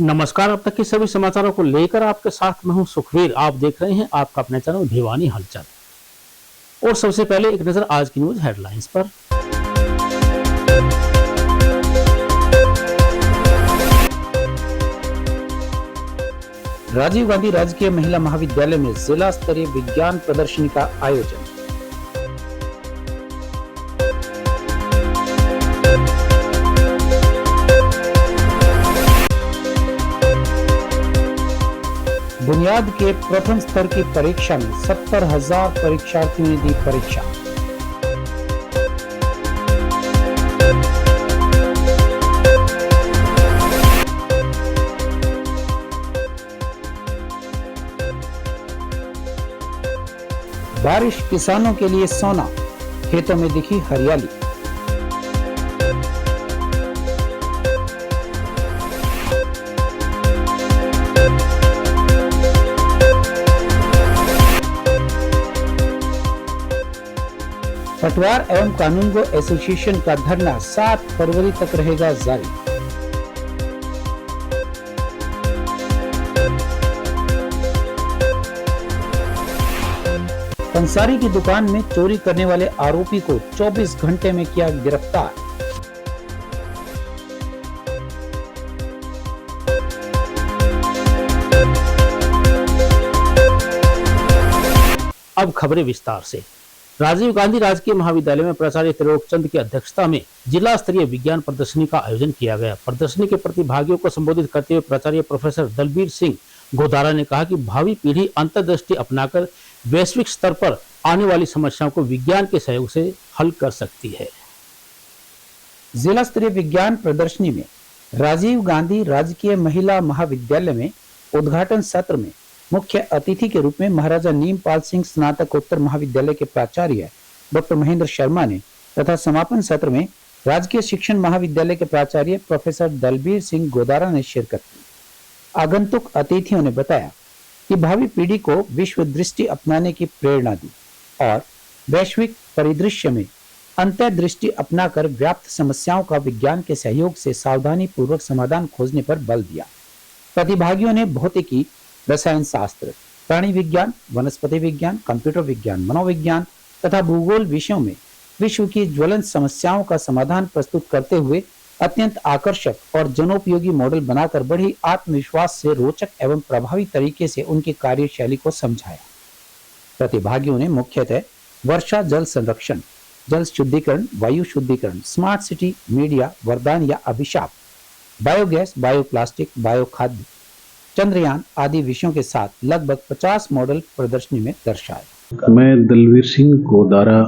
नमस्कार। अब तक के सभी समाचारों को लेकर आपके साथ मैं हूं सुखवीर। आप देख रहे हैं आपका अपने चैनल भिवानी हलचल। और सबसे पहले एक नजर आज की न्यूज हेडलाइंस पर। राजीव गांधी राजकीय महिला महाविद्यालय में जिला स्तरीय विज्ञान प्रदर्शनी का आयोजन। बुनियाद के प्रथम स्तर की परीक्षा में 70,000 परीक्षार्थियों ने दी परीक्षा। बारिश किसानों के लिए सोना, खेतों में दिखी हरियाली। पटवार एवं कानूनगो एसोसिएशन का धरना 7 फरवरी तक रहेगा जारी। पंसारी की दुकान में चोरी करने वाले आरोपी को 24 घंटे में किया गिरफ्तार। अब खबरें विस्तार से। राजीव गांधी राजकीय महाविद्यालय में प्राचार्य त्रिलोकचंद की अध्यक्षता में जिला स्तरीय विज्ञान प्रदर्शनी का आयोजन किया गया। प्रदर्शनी के प्रतिभागियों को संबोधित करते हुए प्राचार्य प्रोफेसर दलबीर सिंह गोदारा ने कहा कि भावी पीढ़ी अंतर्दृष्टि अपनाकर वैश्विक स्तर पर आने वाली समस्याओं को विज्ञान के सहयोग से हल कर सकती है। जिला स्तरीय विज्ञान प्रदर्शनी में राजीव गांधी राजकीय महिला महाविद्यालय में उद्घाटन सत्र में मुख्य अतिथि के रूप में महाराजा नीमपाल सिंह स्नातकोत्तर महाविद्यालय के प्राचार्य डॉक्टर महेंद्र शर्मा ने तथा समापन सत्र में राजकीय शिक्षण महाविद्यालय के प्राचार्य प्रोफेसर दलबीर सिंह गोदारा ने शिरकत की। आगंतुक अतिथियों ने बताया कि भावी पीढ़ी को विश्व दृष्टि अपनाने की प्रेरणा दी और वैश्विक परिदृश्य में अंतर्दृष्टि अपनाकर व्याप्त समस्याओं का विज्ञान के सहयोग से सावधानी पूर्वक समाधान खोजने पर बल दिया। प्रतिभागियों ने भौतिकी, रसायन शास्त्र, प्राणी विज्ञान, वनस्पति विज्ञान, कंप्यूटर विज्ञान, मनोविज्ञान तथा भूगोल विषयों में विश्व की ज्वलंत समस्याओं का समाधान प्रस्तुत करते हुए अत्यंत आकर्षक और जनोपयोगी मॉडल बनाकर बड़ी आत्मविश्वास से रोचक एवं प्रभावी तरीके से उनकी कार्यशैली को समझाया। प्रतिभागियों ने मुख्यतः वर्षा जल संरक्षण, जल शुद्धिकरण, वायु शुद्धिकरण, स्मार्ट सिटी, मीडिया, वरदान या अभिशाप, बायोगैस, बायोप्लास्टिक, बायोखाद्य, चंद्रयान आदि विषयों के साथ लगभग 50 मॉडल प्रदर्शनी में दर्शाए। मैं Dalbir Singh Godara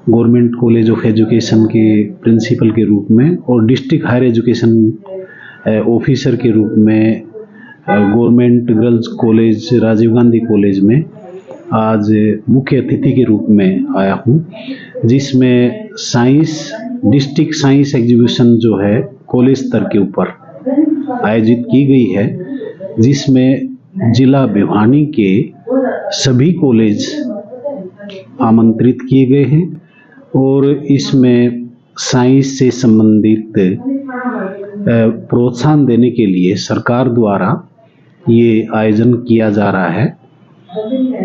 government college of education के प्रिंसिपल के रूप में और डिस्ट्रिक्ट हायर एजुकेशन ऑफिसर के रूप में government girls college Rajiv Gandhi college में आज मुख्य अतिथि के रूप में आया हूं, जिसमें साइंस डिस्ट्रिक्ट साइंस एग्जीबिशन जो है कॉलेज स्तर के ऊपर आयोजित की गई है, जिसमें जिला भिवानी के सभी कॉलेज आमंत्रित किए गए हैं और इसमें साइंस से संबंधित प्रोत्साहन देने के लिए सरकार द्वारा ये आयोजन किया जा रहा है,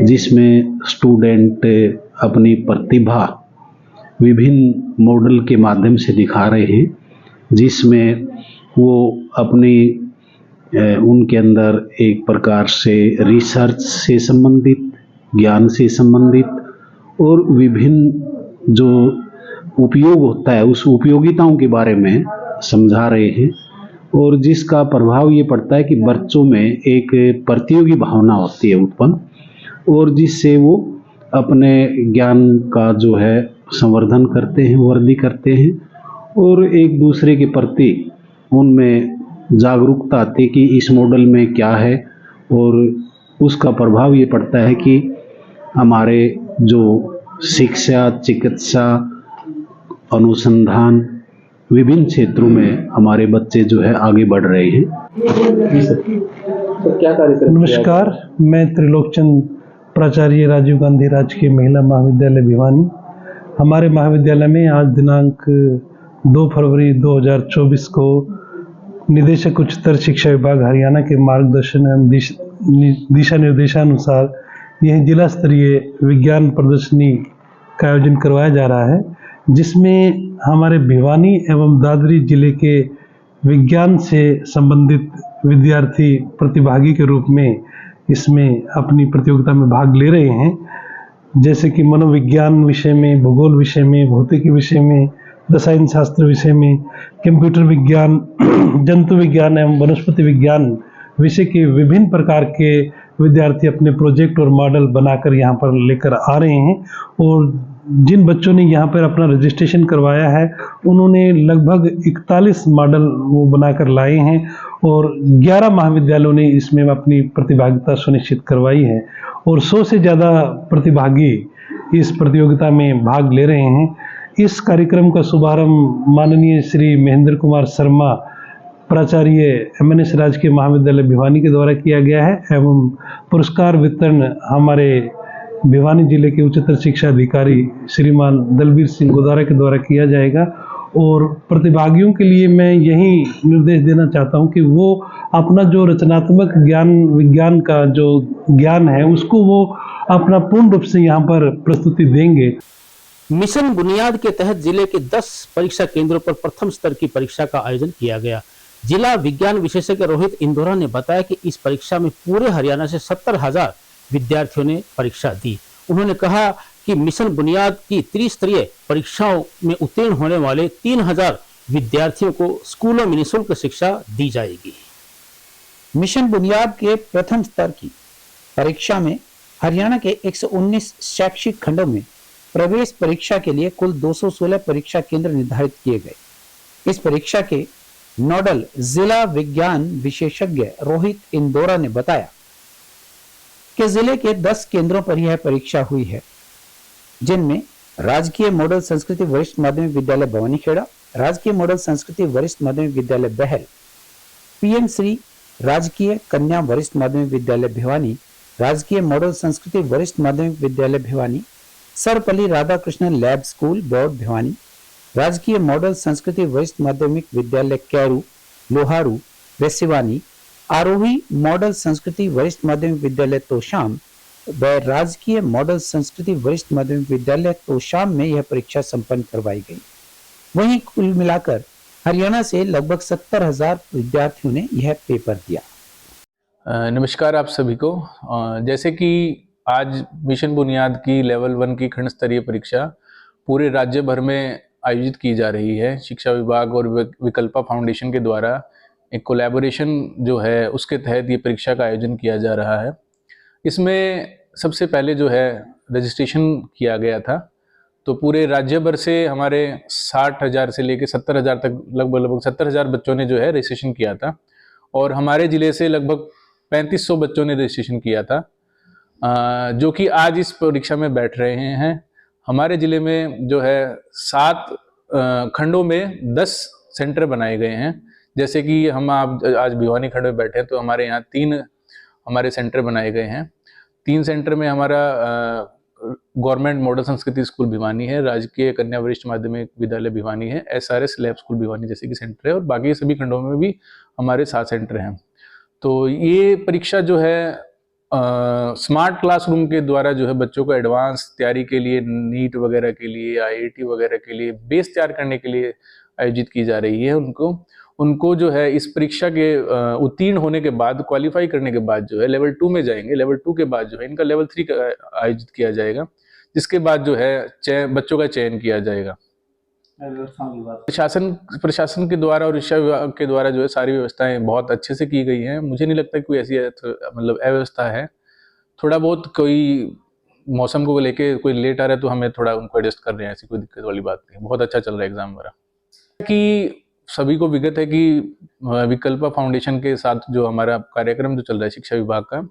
जिसमें स्टूडेंट अपनी प्रतिभा विभिन्न मॉडल के माध्यम से दिखा रहे हैं, जिसमें वो अपनी उनके अंदर एक प्रकार से रिसर्च से संबंधित, ज्ञान से संबंधित और विभिन्न जो उपयोग होता है उस उपयोगिताओं के बारे में समझा रहे हैं और जिसका प्रभाव ये पड़ता है कि बच्चों में एक प्रतियोगी भावना होती है उत्पन्न और जिससे वो अपने ज्ञान का जो है संवर्धन करते हैं, वृद्धि करते हैं और एक दूसरे के प्रति उनमें जागरूकता आती है कि इस मॉडल में क्या है और उसका प्रभाव ये पड़ता है कि हमारे जो शिक्षा, चिकित्सा, अनुसंधान विभिन्न क्षेत्रों में हमारे बच्चे जो है आगे बढ़ रहे हैं। तो क्या कार्यक्रम? नमस्कार, मैं त्रिलोकचंद, प्राचार्य राजीव गांधी राजकीय महिला महाविद्यालय भिवानी। हमारे महाविद्यालय में आज दिनांक 2 फरवरी 2024 को निदेशक उच्चतर शिक्षा विभाग हरियाणा के मार्गदर्शन एवं दिशा निर्देशानुसार यह जिला स्तरीय विज्ञान प्रदर्शनी का आयोजन करवाया जा रहा है, जिसमें हमारे भिवानी एवं दादरी जिले के विज्ञान से संबंधित विद्यार्थी प्रतिभागी के रूप में इसमें अपनी प्रतियोगिता में भाग ले रहे हैं। जैसे कि मनोविज्ञान विषय में, भूगोल विषय में, भौतिकी विषय में, रसायन शास्त्र विषय में, कंप्यूटर विज्ञान, जंतु विज्ञान एवं वनस्पति विज्ञान विषय के विभिन्न प्रकार के विद्यार्थी अपने प्रोजेक्ट और मॉडल बनाकर यहाँ पर लेकर आ रहे हैं। और जिन बच्चों ने यहाँ पर अपना रजिस्ट्रेशन करवाया है, उन्होंने लगभग 41 मॉडल वो बनाकर लाए हैं और 11 महाविद्यालयों ने इसमें अपनी प्रतिभागिता सुनिश्चित करवाई है और 100 से ज़्यादा प्रतिभागी इस प्रतियोगिता में भाग ले रहे हैं। इस कार्यक्रम का शुभारंभ माननीय श्री महेंद्र कुमार शर्मा, प्राचार्य MNS राजकीय महाविद्यालय भिवानी के द्वारा किया गया है एवं पुरस्कार वितरण हमारे भिवानी जिले के उच्चतर शिक्षा अधिकारी श्रीमान दलबीर सिंह गोदारा के द्वारा किया जाएगा। और प्रतिभागियों के लिए मैं यही निर्देश देना चाहता हूं कि वो अपना जो रचनात्मक ज्ञान, विज्ञान का जो ज्ञान है, उसको वो अपना पूर्ण रूप से यहाँ पर प्रस्तुति देंगे। मिशन बुनियाद के तहत जिले के 10 परीक्षा केंद्रों पर प्रथम स्तर की परीक्षा का आयोजन किया गया। जिला विज्ञान विशेषज्ञ रोहित इंदौरा ने बताया कि इस परीक्षा में पूरे हरियाणा से 70,000 विद्यार्थियों ने परीक्षा दी। उन्होंने कहा कि मिशन बुनियाद की त्रिस्तरीय परीक्षाओं में उत्तीर्ण होने वाले 3,000 विद्यार्थियों को स्कूलों में निःशुल्क शिक्षा दी जाएगी। मिशन बुनियाद के प्रथम स्तर की परीक्षा में हरियाणा के 119 शैक्षिक खंडों में प्रवेश परीक्षा के लिए कुल 216 परीक्षा केंद्र निर्धारित किए गए। इस परीक्षा के नोडल जिला विज्ञान विशेषज्ञ रोहित इंदौरा ने बताया कि जिले के 10 केंद्रों पर यह परीक्षा हुई है, जिनमें राजकीय मॉडल संस्कृति वरिष्ठ माध्यमिक विद्यालय भवानीखेड़ा, राजकीय मॉडल संस्कृति वरिष्ठ माध्यमिक विद्यालय बहल, PM श्री राजकीय कन्या वरिष्ठ माध्यमिक विद्यालय भिवानी, राजकीय मॉडल संस्कृति वरिष्ठ माध्यमिक विद्यालय Bhiwani, Sarvepalli Radhakrishnan lab school board Bhiwani, राजकीय मॉडल संस्कृति वरिष्ठ माध्यमिक विद्यालय कैरू लोहारू व सिवानी, आरोही मॉडल संस्कृति वरिष्ठ माध्यमिक विद्यालय तोशाम व राजकीय मॉडल संस्कृति वरिष्ठ माध्यमिक विद्यालय तोशाम में यह परीक्षा संपन्न करवाई गई। वहीं कुल मिलाकर हरियाणा से लगभग 70,000 विद्यार्थियों ने यह पेपर दिया। नमस्कार आप सभी को। जैसे कि आज मिशन बुनियाद की लेवल 1 की खंड स्तरीय परीक्षा पूरे राज्य भर में आयोजित की जा रही है। शिक्षा विभाग और विकल्पा फाउंडेशन के द्वारा एक कोलैबोरेशन जो है उसके तहत ये परीक्षा का आयोजन किया जा रहा है। इसमें सबसे पहले जो है रजिस्ट्रेशन किया गया था, तो पूरे राज्य भर से हमारे 60,000 से लेकर 70,000 तक लगभग 70,000 बच्चों ने जो है रजिस्ट्रेशन किया था और हमारे ज़िले से लगभग 3500 बच्चों ने रजिस्ट्रेशन किया था, जो कि आज इस परीक्षा में बैठ रहे हैं। हमारे ज़िले में जो है 7 खंडों में 10 सेंटर बनाए गए हैं। जैसे कि हम आज भिवानी खंड में बैठे हैं, तो हमारे यहाँ 3 हमारे सेंटर बनाए गए हैं। 3 सेंटर में हमारा गवर्नमेंट मॉडल संस्कृति स्कूल भिवानी है, राजकीय कन्या वरिष्ठ माध्यमिक विद्यालय भिवानी है, SRS लैब स्कूल भिवानी जैसे कि सेंटर है, और बाकी सभी खंडों में भी हमारे 7 सेंटर हैं। तो ये परीक्षा जो है स्मार्ट क्लासरूम के द्वारा जो है बच्चों को एडवांस तैयारी के लिए, नीट वगैरह के लिए, IIT वगैरह के लिए बेस तैयार करने के लिए आयोजित की जा रही है। उनको जो है इस परीक्षा के उत्तीर्ण होने के बाद, क्वालिफाई करने के बाद जो है लेवल 2 में जाएंगे। लेवल 2 के बाद जो है इनका लेवल 3 का आयोजित किया जाएगा, जिसके बाद जो है बच्चों का चयन किया जाएगा। प्रशासन के द्वारा और शिक्षा विभाग के द्वारा जो है सारी व्यवस्थाएं बहुत अच्छे से की गई हैं। मुझे नहीं लगता कोई ऐसी मतलब अव्यवस्था है। थोड़ा बहुत कोई मौसम को लेके कोई लेट आ रहा है तो हमें थोड़ा उनको एडजस्ट कर रहे हैं, ऐसी कोई दिक्कत वाली बात नहीं है। बहुत अच्छा चल रहा है एग्जाम वगैरह। कि सभी को विगत है कि विकल्पा फाउंडेशन के साथ जो हमारा कार्यक्रम जो चल रहा है शिक्षा विभाग का,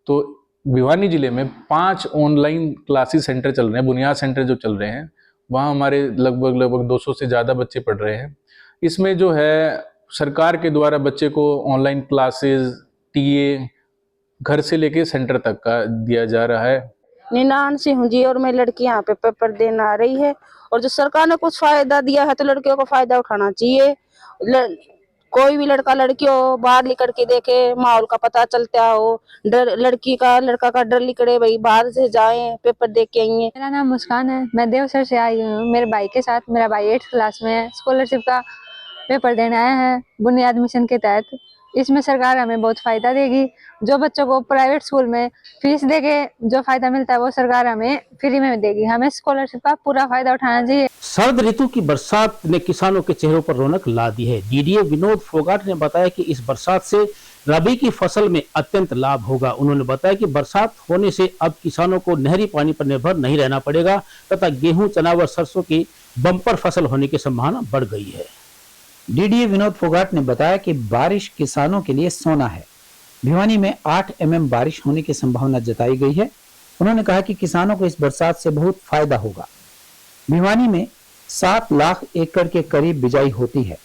तो भिवानी जिले में 5 ऑनलाइन क्लासेस सेंटर चल रहे हैं, बुनियाद सेंटर जो चल रहे हैं, वहाँ हमारे लगभग 200 से ज़्यादा बच्चे पढ़ रहे हैं। इसमें जो है सरकार के द्वारा बच्चे को ऑनलाइन क्लासेस, TA घर से लेके सेंटर तक का दिया जा रहा है। निनान से हूँ जी, और मैं लड़की यहाँ पे पेपर देने आ रही है, और जो सरकार ने कुछ फायदा दिया है तो लड़कियों को फायदा उठाना चाहिए। कोई भी लड़का लड़की हो बाहर निकल के देखे, माहौल का पता चलता हो, डर लड़का का डर निकले, भाई बाहर से जाए पेपर दे के आएंगे। मेरा नाम मुस्कान है, मैं देवसर से आई हूँ मेरे भाई के साथ। मेरा भाई 8th क्लास में है, स्कॉलरशिप का पेपर देने आया है बुनियाद मिशन के तहत। इसमें सरकार हमें बहुत फायदा देगी। जो बच्चों को प्राइवेट स्कूल में फीस देके जो फायदा मिलता है वो सरकार हमें फ्री में देगी। हमें स्कॉलरशिप का पूरा फायदा उठाना चाहिए। शरद ऋतु की बरसात ने किसानों के चेहरों पर रौनक ला दी है। डीडीए विनोद फोगाट ने बताया कि इस बरसात से रबी की फसल में अत्यंत लाभ होगा। उन्होंने बताया कि बरसात होने से अब किसानों को नहरी पानी पर निर्भर नहीं रहना पड़ेगा तथा गेहूं, चना व सरसों की बम्पर फसल होने की संभावना बढ़ गई है। डीडीए विनोद फोगाट ने बताया कि बारिश किसानों के लिए सोना है। भिवानी में 8 mm बारिश होने की संभावना जताई गई है। उन्होंने कहा कि किसानों को इस बरसात से बहुत फायदा होगा। भिवानी में 7 लाख एकड़ के करीब बिजाई होती है।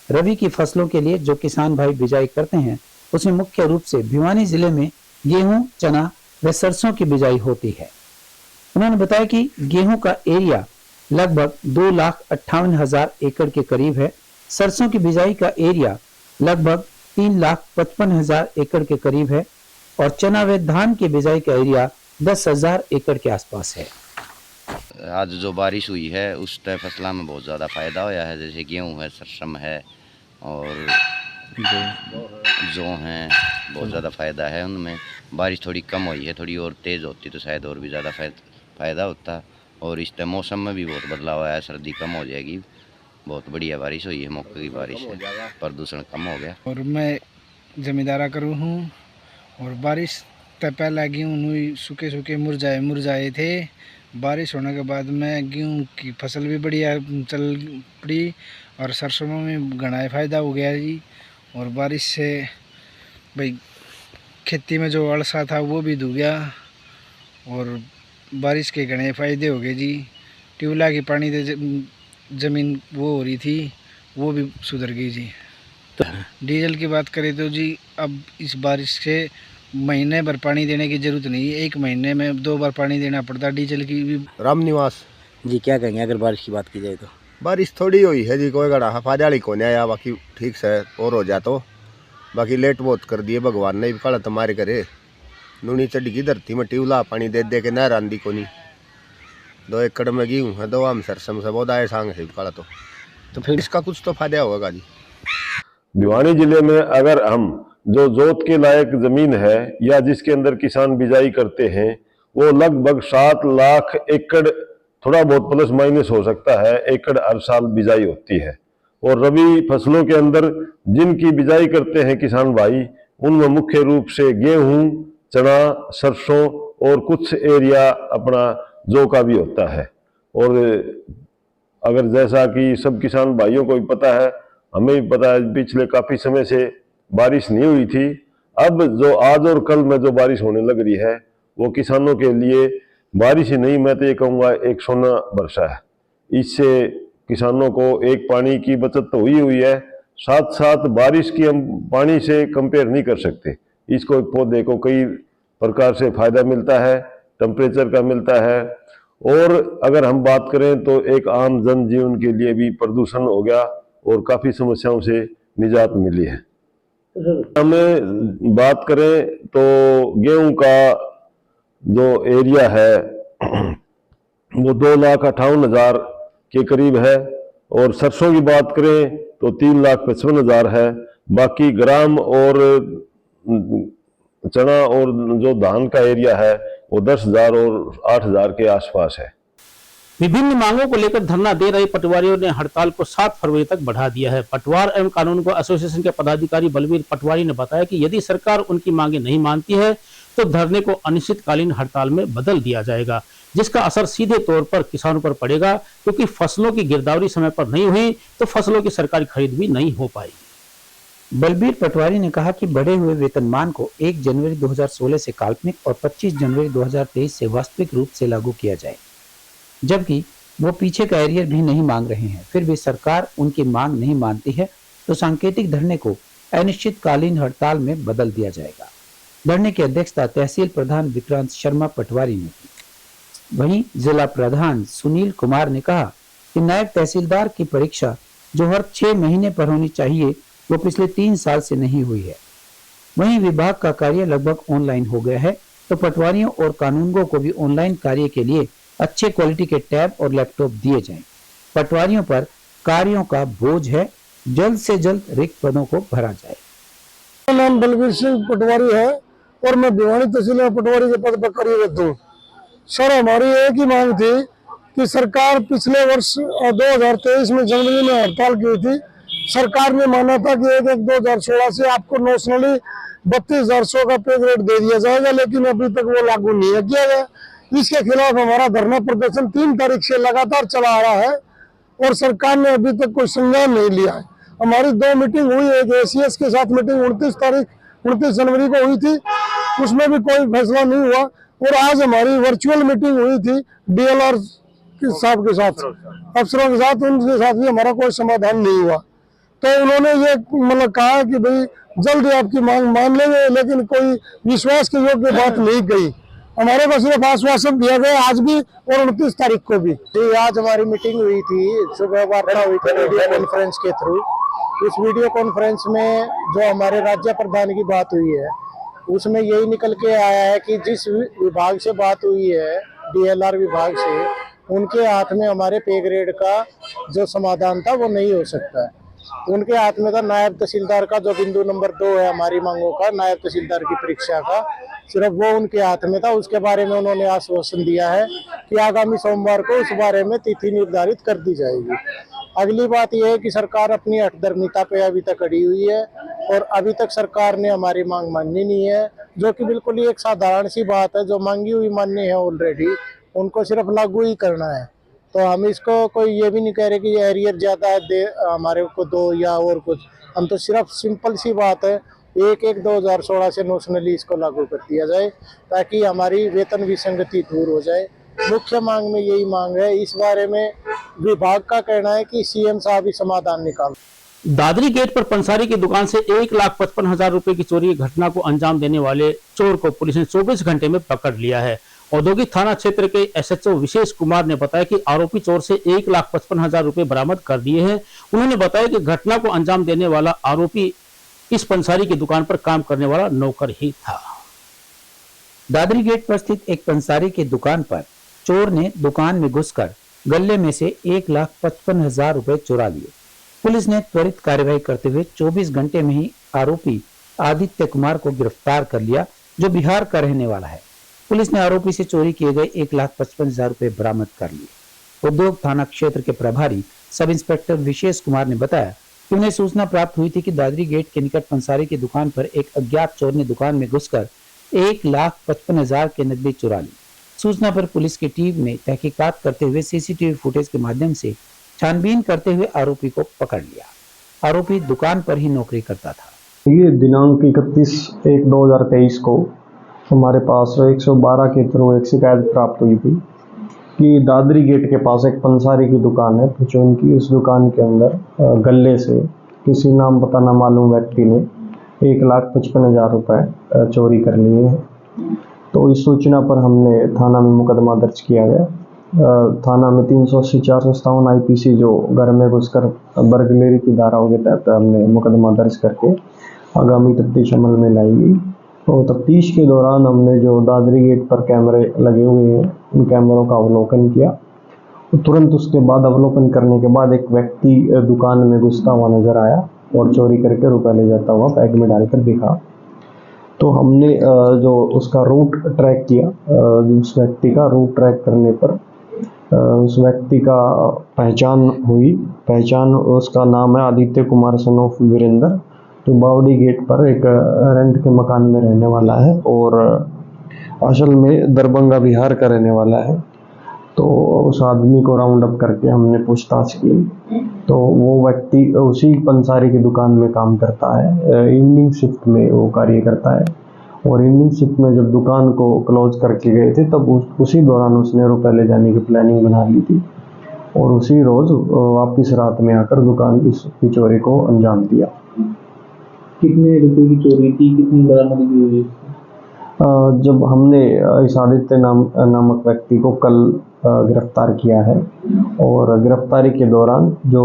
रबी की फसलों के लिए जो किसान भाई बिजाई करते हैं उसमें मुख्य रूप से भिवानी जिले में गेहूं, चना व सरसों की बिजाई होती है। उन्होंने बताया कि गेहूं का एरिया लगभग 2,58,000 एकड़ के करीब है। सरसों की बिजाई का एरिया लगभग 3,55,000 एकड़ के करीब है और चना व धान की बिजाई का एरिया 10,000 एकड़ के आसपास है। आज जो बारिश हुई है उससे फसलों में बहुत ज़्यादा फ़ायदा होया है। जैसे गेहूं है, सरसों है और जौ हैं, बहुत ज़्यादा फ़ायदा है उनमें। बारिश थोड़ी कम हुई है, थोड़ी और तेज़ होती तो शायद और भी ज़्यादा फ़ायदा होता। और इससे मौसम में भी बहुत बदलाव आया है, सर्दी कम हो जाएगी। बहुत बढ़िया बारिश हुई है, मौके की बारिश है, प्रदूषण कम हो गया। और मैं जमींदारा करूँ हूँ और बारिश तो पहले गेहूँ सूखे सूखे मुरझाए थे। बारिश होने के बाद में गेहूँ की फसल भी बढ़िया चल पड़ी और सरसों में घना फ़ायदा हो गया जी। और बारिश से भाई खेती में जो अड़सा था वो भी धो गया और बारिश के घने फ़ायदे हो गए जी। ट्यूबवेल की पानी दे ज़मीन वो हो रही थी वो भी सुधर गई जी। डीजल की बात करें तो जी अब इस बारिश से महीने भर पानी देने की ज़रूरत नहीं है, 1 महीने में 2 बार पानी देना पड़ता डीजल की भी। रामनिवास जी, क्या कहेंगे अगर बारिश की बात की जाए तो? बारिश थोड़ी हुई है जी, कोई गड़ा फाजाली को नहीं आया, बाकी ठीक से और हो जा तो। बाकी लेट बहुत कर दिए भगवान ने, काला तुम्हारे करे नूनी चढ़ की धरती में ट्यूबला पानी दे दे के नहर आंदी को नहीं। 2 एकड़ में गेहूँ है, 2 आम सरसों से बहुत आए सांग है काला तो फिर इसका कुछ तो फायदा होगा जी। भिवानी जिले में अगर हम जो जोत के लायक जमीन है या जिसके अंदर किसान बिजाई करते हैं वो लगभग 7 लाख एकड़, थोड़ा बहुत प्लस माइनस हो सकता है, एकड़ हर साल बिजाई होती है। और रबी फसलों के अंदर जिनकी बिजाई करते हैं किसान भाई उनमें मुख्य रूप से गेहूं, चना, सरसों और कुछ एरिया अपना जौ का भी होता है। और अगर जैसा कि सब किसान भाइयों को भी पता है, हमें भी पता है, पिछले काफी समय से बारिश नहीं हुई थी। अब जो आज और कल में जो बारिश होने लग रही है वो किसानों के लिए बारिश ही नहीं, मैं तो ये कहूँगा एक सोना वर्षा है। इससे किसानों को एक पानी की बचत तो हुई है, साथ साथ बारिश की हम पानी से कंपेयर नहीं कर सकते। इसको पौधे को कई प्रकार से फायदा मिलता है, टेम्परेचर का मिलता है। और अगर हम बात करें तो एक आम जनजीवन के लिए भी प्रदूषण हो गया और काफ़ी समस्याओं से निजात मिली है। हमें बात करें तो गेहूं का जो एरिया है वो 2,58,000 के करीब है और सरसों की बात करें तो 3,55,000 है। बाकी ग्राम और चना और जो धान का एरिया है वो 10,000 और 8,000 के आसपास है। विभिन्न मांगों को लेकर धरना दे रहे पटवारियों ने हड़ताल को 7 फरवरी तक बढ़ा दिया है। पटवार एवं कानूनगो एसोसिएशन के पदाधिकारी बलवीर पटवारी ने बताया कि यदि सरकार उनकी मांगे नहीं मानती है तो धरने को अनिश्चितकालीन हड़ताल में बदल दिया जाएगा, जिसका असर सीधे तौर पर किसानों पर पड़ेगा, क्योंकि फसलों की गिरदावरी समय पर नहीं हुई तो फसलों की सरकारी खरीद भी नहीं हो पाएगी। बलबीर पटवारी ने कहा कि बढ़े हुए वेतनमान को 1 जनवरी 2016 से काल्पनिक और 25 जनवरी 2023 से वास्तविक रूप से लागू किया जाए, जबकि वो पीछे का एरियर भी नहीं मांग रहे हैं। फिर भी सरकार उनकी मांग नहीं मानती है तो सांकेतिक धरने को अनिश्चितकालीन हड़ताल में बदल दिया जाएगा। धरने की अध्यक्षता तहसील प्रधान विक्रांत शर्मा पटवारी ने की। वहीं जिला प्रधान सुनील कुमार ने कहा कि नायब तहसीलदार की परीक्षा जो हर 6 महीने पर होनी चाहिए वो पिछले 3 साल से नहीं हुई है। वहीं विभाग का कार्य लगभग ऑनलाइन हो गया है, तो पटवारियों और कानूनगों को भी ऑनलाइन कार्य के लिए अच्छे क्वालिटी के टैब और लैपटॉप दिए जाएं। पटवारियों पर कार्यों का बोझ है, जल्द से जल्द रिक्त पदों को भरा जाए। मेरा नाम बलबीर सिंह पटवारी है और मैं भिवानी तहसील में पटवारी के पद पर कार्यरत हूँ। सर, हमारी एक ही मांग थी कि सरकार पिछले वर्ष 2023 में जनवरी में हड़ताल की थी। सरकार ने माना था कि 1/1/2016 से आपको नॉशनली 32,100 का पे ग्रेड दे दिया जाएगा, लेकिन अभी तक वो लागू नहीं किया गया। इसके खिलाफ हमारा धरना प्रदर्शन 3 तारीख से लगातार चला आ रहा है और सरकार ने अभी तक कोई संज्ञान नहीं लिया है। हमारी 2 मीटिंग हुई, एक ACS के साथ मीटिंग 29 जनवरी को हुई थी, उसमें भी कोई फैसला नहीं हुआ। और आज हमारी वर्चुअल मीटिंग हुई थी DLR साहब के साथ, अफसरों के साथ, उनके साथ भी हमारा कोई समाधान नहीं हुआ। तो उन्होंने ये मतलब कहा कि भाई जल्द आपकी मांग मान लेंगे, लेकिन कोई विश्वास के योग्य बात नहीं कही। हमारे को सिर्फ आश्वासन दिया गया आज भी और 29 तारीख को भी। जी, आज हमारी मीटिंग हुई थी, सुबह वार्ता हुई थी वीडियो कॉन्फ्रेंस के थ्रू। इस वीडियो कॉन्फ्रेंस में जो हमारे राज्य प्रधान की बात हुई है, उसमें यही निकल के आया है कि जिस विभाग से बात हुई है, DLR विभाग से, उनके हाथ में हमारे पे ग्रेड का जो समाधान था वो नहीं हो सकता है। उनके हाथ में था नायब तहसीलदार का, जो बिंदु नंबर 2 है हमारी मांगों का, नायब तहसीलदार की परीक्षा का, सिर्फ वो उनके हाथ में था। उसके बारे में उन्होंने आश्वासन दिया है कि आगामी सोमवार को उस बारे में तिथि निर्धारित कर दी जाएगी। अगली बात यह है कि सरकार अपनी हठधर्मिता पे अभी तक अड़ी हुई है और अभी तक सरकार ने हमारी मांग मानी नहीं है, जो कि बिल्कुल ही एक साधारण सी बात है। जो मांगी हुई मान्य है ऑलरेडी, उनको सिर्फ लागू ही करना है। तो हम इसको कोई ये भी नहीं कह रहे कि ये एरियर ज़्यादा है, दे हमारे को दो या और कुछ। हम तो सिर्फ सिंपल सी बात है, 1/1/2016 से नॉशनली इसको लागू कर दिया जाए, ताकि हमारी वेतन विसंगति दूर हो जाए। मुख्य मांग में यही मांग है। इस बारे में विभाग का कहना है कि CM साहब ही समाधान निकाल। दादरी गेट पर पंसारी की दुकान से 1,55,000 रुपए की चोरी की घटना को अंजाम देने वाले चोर को पुलिस ने 24 घंटे में पकड़ लिया है। औद्योगिक थाना क्षेत्र के SHO विशेष कुमार ने बताया कि आरोपी चोर से 1,55,000 रुपए बरामद कर दिए हैं। उन्होंने बताया कि घटना को अंजाम देने वाला आरोपी इस पंसारी की दुकान पर काम करने वाला नौकर ही था। दादरी गेट पर स्थित एक पंसारी की दुकान पर चोर ने दुकान में घुसकर गले में से 1,55,000 रुपए चुरा लिए। पुलिस ने त्वरित कार्यवाही करते हुए 24 घंटे में ही आरोपी आदित्य कुमार को गिरफ्तार कर लिया, जो बिहार का रहने वाला है। पुलिस ने आरोपी से चोरी किए गए 1,55,000 रुपए बरामद कर लिए। उद्योग थाना क्षेत्र के प्रभारी सब इंस्पेक्टर विशेष कुमार ने बताया कि उन्हें सूचना प्राप्त हुई थी कि दादरी गेट के निकट पंसारी की दुकान पर एक अज्ञात चोर ने दुकान में घुसकर 1,55,000 के नकदी चुरा ली। सूचना पर पुलिस की टीम ने तहकीकात करते हुए CCTV फुटेज के माध्यम से छानबीन करते हुए आरोपी को पकड़ लिया। आरोपी दुकान पर ही नौकरी करता था। ये दिनांक 31/1/2023 को हमारे पास 112 के थ्रू एक शिकायत प्राप्त हुई थी कि दादरी गेट के पास एक पंसारी की दुकान है परचून की। उस दुकान के अंदर गले से किसी नाम पता न मालूम व्यक्ति ने 1,55,000 रुपए चोरी कर लिए हैं। तो इस सूचना पर हमने थाना में मुकदमा दर्ज किया गया। थाना में 380-457 IPC जो घर में घुसकर बर्गलेरी की धाराओं के तहत हमने मुकदमा दर्ज करके आगामी तफ्तीश अमल में लाई गई। तो तफ्तीश के दौरान हमने जो दादरी गेट पर कैमरे लगे हुए हैं, उन कैमरों का अवलोकन किया। तुरंत उसके बाद अवलोकन करने के बाद एक व्यक्ति दुकान में घुसता हुआ नजर आया और चोरी करके रुपए ले जाता हुआ बैग में डालकर दिखा। तो हमने जो उसका रूट ट्रैक किया, उस व्यक्ति का रूट ट्रैक करने पर उस व्यक्ति का पहचान हुई। पहचान उसका नाम है आदित्य कुमार सन ऑफ वीरेंद्र, जो बावड़ी गेट पर एक रेंट के मकान में रहने वाला है और असल में दरभंगा बिहार का रहने वाला है। तो उस आदमी को राउंड अप करके हमने पूछताछ की तो वो व्यक्ति उसी पंसारी की दुकान में काम करता है। इवनिंग शिफ्ट में वो कार्य करता है और इवनिंग शिफ्ट में जब दुकान को क्लोज करके गए थे तब उसी दौरान उसने रुपए ले जाने की प्लानिंग बना ली थी और उसी रोज वापस रात में आकर दुकान की चोरी को अंजाम दिया। कितने रुपए की चोरी थी, कितनी बरामदगी हुई? जब हमने इस आदित्य नामक व्यक्ति को कल गिरफ्तार किया है और गिरफ्तारी के दौरान जो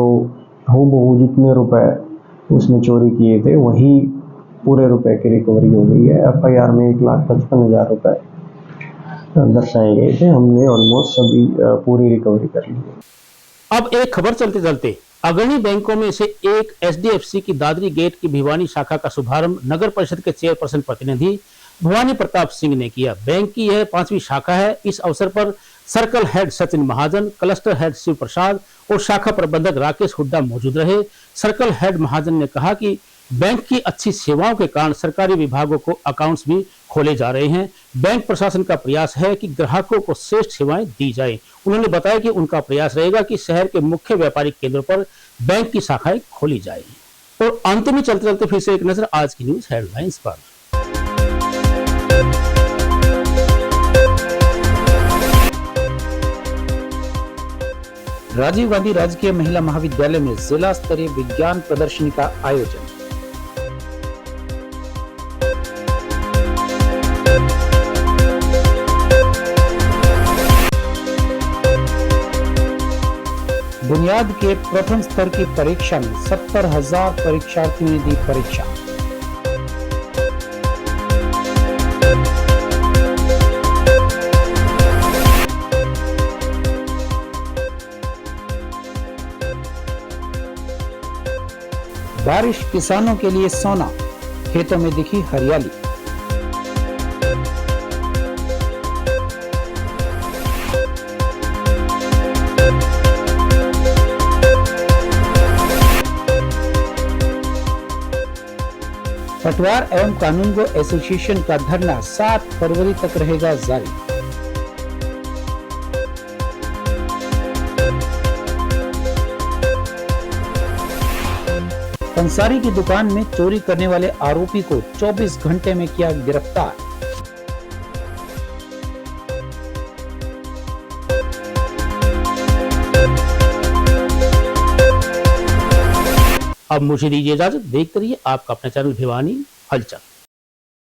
हूबहू जितने रुपए उसने चोरी किए थे, वही पूरे रुपए की रिकवरी हो गई है। FIR में 1,55,000 रुपए दर्शाए गए थे, हमने ऑलमोस्ट सभी पूरी रिकवरी कर ली है। अब एक खबर चलते चलते, अग्रणी बैंकों में से एक HDFC की दादरी गेट की भिवानी शाखा का शुभारंभ नगर परिषद के चेयरपर्सन प्रतिनिधि भवानी प्रताप सिंह ने किया। बैंक की यह 5वीं शाखा है। इस अवसर पर सर्कल हेड सचिन महाजन, क्लस्टर हेड शिव प्रसाद और शाखा प्रबंधक राकेश हुड्डा मौजूद रहे। सर्कल हेड महाजन ने कहा कि बैंक की अच्छी सेवाओं के कारण सरकारी विभागों को अकाउंट्स भी खोले जा रहे हैं। बैंक प्रशासन का प्रयास है कि ग्राहकों को श्रेष्ठ सेवाएं दी जाए। उन्होंने बताया कि उनका प्रयास रहेगा कि शहर के मुख्य व्यापारिक केंद्रों पर बैंक की शाखाएं खोली जाए। और अंत में चलते चलते फिर से एक नजर आज की न्यूज हेडलाइंस पर। राजीव गांधी राजकीय महिला महाविद्यालय में जिला स्तरीय विज्ञान प्रदर्शनी का आयोजन। बुनियाद के प्रथम स्तर की परीक्षा में 70,000 परीक्षार्थियों ने दी परीक्षा। बारिश किसानों के लिए सोना, खेतों में दिखी हरियाली। पटवार एवं कानूनगो एसोसिएशन का धरना 7 फरवरी तक रहेगा जारी। पंसारी की दुकान में चोरी करने वाले आरोपी को 24 घंटे में किया गिरफ्तार। अब मुझे दीजिए इजाजत। देखते रहिए आपका अपना चैनल भिवानी हलचल।